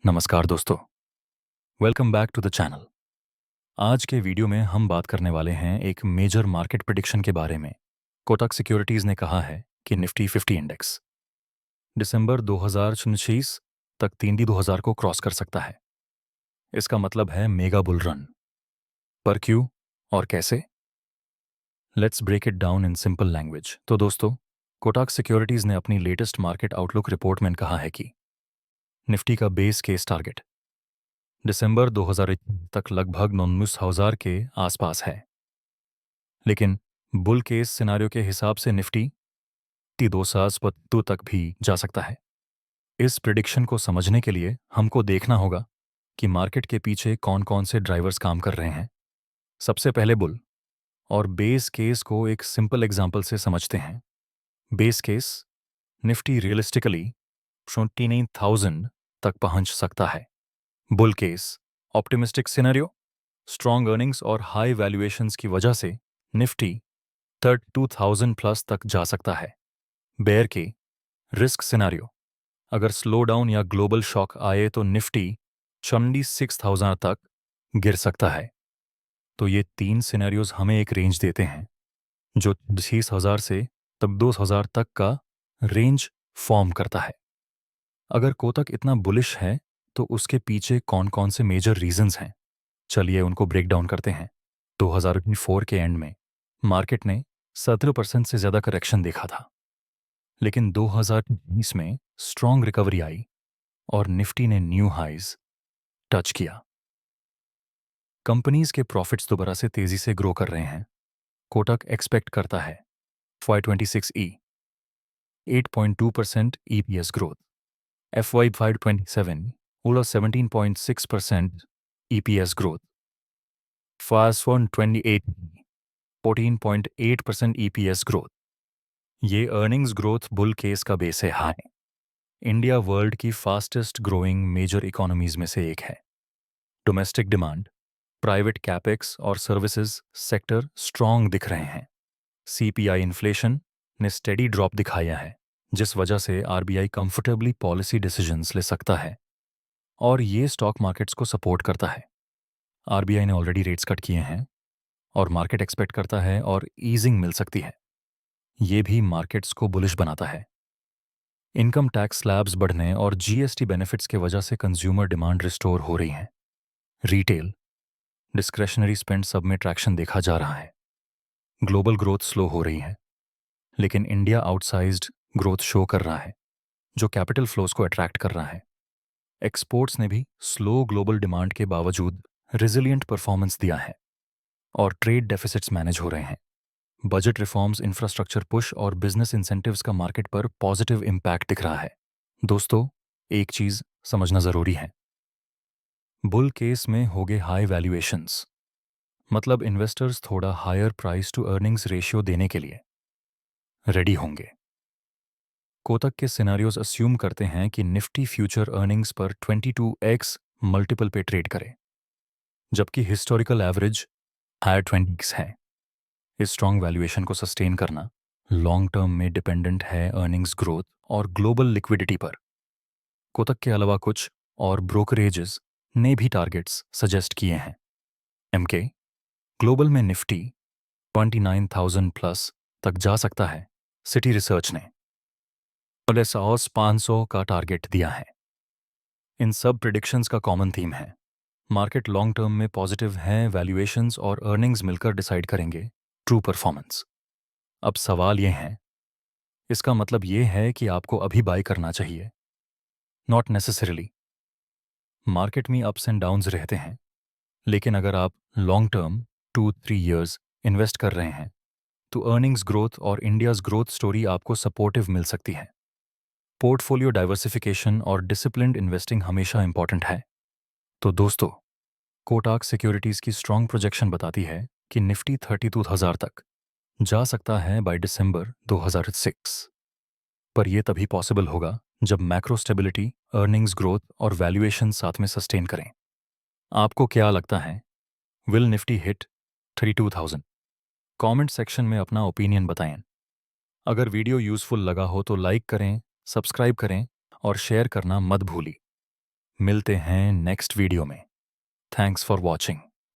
नमस्कार दोस्तों, welcome back to the channel. आज के वीडियो में हम बात करने वाले हैं एक मेजर मार्केट प्रिडिक्शन के बारे में। कोटक सिक्योरिटीज़ ने कहा है कि निफ्टी 50 इंडेक्स दिसंबर 2026 तक 3D 2000 को क्रॉस कर सकता है। इसका मतलब है मेगा बुल रन। पर क्यों और कैसे? Let's break it down in simple language. तो दोस्तों, कोटक सिक्योरिटीज़ ने अपनी लेटेस्ट मार्केट आउटलुक रिपोर्ट में कहा है कि निफ्टी का बेस केस टारगेट दिसंबर 2021 तक लगभग 19,000 के आसपास है। लेकिन बुल केस सिनारियो के हिसाब से निफ्टी 2,200 तक भी जा सकता है। इस प्रिडिक्शन को समझने के लिए हमको देखना होगा कि मार्केट के पीछे कौन कौन से ड्राइवर्स काम कर रहे हैं। सबसे पहले बुल और बेस केस को एक सिंपल एग्जांपल से समझते हैं। बेस केस, निफ्टी रियलिस्टिकली 29,000 तक पहुंच सकता है। Bull case, optimistic scenario, strong earnings और हाई वैल्यूएशंस की वजह से निफ्टी 32,000 प्लस तक जा सकता है। बेयर के, रिस्क सिनेरियो, अगर स्लो डाउन या ग्लोबल शॉक आए तो निफ्टी 26,000 तक गिर सकता है। तो ये तीन सिनेरियोज हमें एक रेंज देते हैं जो 30,000 से तब 2,000 तक का रेंज फॉर्म करता है। अगर कोटक इतना बुलिश है तो उसके पीछे कौन कौन से मेजर रीजंस हैं, चलिए उनको ब्रेक डाउन करते हैं। 2004 के एंड में मार्केट ने 17% से ज़्यादा करेक्शन देखा था, लेकिन 2020 में स्ट्रॉन्ग रिकवरी आई और निफ्टी ने न्यू हाइज टच किया। कंपनीज के प्रॉफिट्स दोबारा से तेजी से ग्रो कर रहे हैं। कोटक एक्सपेक्ट करता है FY26 8.2% EPS ग्रोथ, FY527 ओला 17.6% EPS growth, FY28 14.8% EPS growth. ये अर्निंग्स ग्रोथ बुल केस का बेस है हाई। इंडिया वर्ल्ड की फास्टेस्ट ग्रोइंग मेजर इकोनॉमीज में से एक है। डोमेस्टिक डिमांड, प्राइवेट कैपेक्स और सर्विसेज सेक्टर स्ट्रॉन्ग दिख रहे हैं। CPI इन्फ्लेशन ने स्टेडी ड्रॉप दिखाया है, जिस वजह से RBI कंफर्टेबली पॉलिसी डिसीजंस ले सकता है और ये स्टॉक मार्केट्स को सपोर्ट करता है। RBI ने ऑलरेडी रेट्स कट किए हैं और मार्केट एक्सपेक्ट करता है और ईजिंग मिल सकती है। ये भी मार्केट्स को बुलिश बनाता है। इनकम टैक्स स्लैब्स बढ़ने और GST बेनिफिट्स के वजह से कंज्यूमर डिमांड रिस्टोर हो रही है। रिटेल, डिस्क्रेशनरी स्पेंड सब में ट्रैक्शन देखा जा रहा है। ग्लोबल ग्रोथ स्लो हो रही है, लेकिन इंडिया आउटसाइज्ड ग्रोथ शो कर रहा है, जो कैपिटल फ्लोज को अट्रैक्ट कर रहा है। एक्सपोर्ट्स ने भी स्लो ग्लोबल डिमांड के बावजूद रिजिलियंट परफॉर्मेंस दिया है और ट्रेड डेफिसिट्स मैनेज हो रहे हैं। बजट रिफॉर्म्स, इंफ्रास्ट्रक्चर पुश और बिजनेस इंसेंटिव्स का मार्केट पर पॉजिटिव इम्पैक्ट दिख रहा है। दोस्तों, एक चीज समझना जरूरी है, बुल केस में होंगे हाई वैल्यूएशंस, मतलब इन्वेस्टर्स थोड़ा higher price to earnings ratio देने के लिए रेडी होंगे। कोटक के सिनेरियोज अस्यूम करते हैं कि निफ्टी फ्यूचर अर्निंग्स पर 22x मल्टीपल पे ट्रेड करे, जबकि हिस्टोरिकल एवरेज हायर 20x है। इस स्ट्रॉन्ग वैल्यूएशन को सस्टेन करना लॉन्ग टर्म में डिपेंडेंट है अर्निंग्स ग्रोथ और ग्लोबल लिक्विडिटी पर। कोटक के अलावा कुछ और ब्रोकरेजेस ने भी टारगेट्स सजेस्ट किए हैं। MK ग्लोबल में निफ्टी 29,000 प्लस तक जा सकता है। सिटी रिसर्च ने LSOS 500 का टारगेट दिया है। इन सब प्रिडिक्शंस का कॉमन थीम है, मार्केट लॉन्ग टर्म में पॉजिटिव है, वैल्यूएशंस और अर्निंग्स मिलकर डिसाइड करेंगे ट्रू परफॉर्मेंस। अब सवाल ये है, इसका मतलब ये है कि आपको अभी बाय करना चाहिए? Not necessarily. मार्केट में अप्स एंड डाउन्स रहते हैं, लेकिन अगर आप लॉन्ग टर्म 2-3 ईयर्स इन्वेस्ट कर रहे हैं तो अर्निंग्स ग्रोथ और इंडियाज ग्रोथ स्टोरी आपको सपोर्टिव मिल सकती है। पोर्टफोलियो डाइवर्सिफिकेशन और डिसिप्लिन्ड इन्वेस्टिंग हमेशा इंपॉर्टेंट है। तो दोस्तों, कोटक सिक्योरिटीज की स्ट्रॉन्ग प्रोजेक्शन बताती है कि निफ्टी 32,000 तक जा सकता है बाय दिसंबर 2006। पर यह तभी पॉसिबल होगा जब मैक्रो स्टेबिलिटी, अर्निंग्स ग्रोथ और वैल्यूएशन साथ में सस्टेन करें। आपको क्या लगता है, will Nifty hit 32,000? Comment section में अपना ओपिनियन बताएं। अगर वीडियो यूजफुल लगा हो तो लाइक करें, सब्सक्राइब करें और शेयर करना मत भूलिए। मिलते हैं नेक्स्ट वीडियो में। Thanks for watching.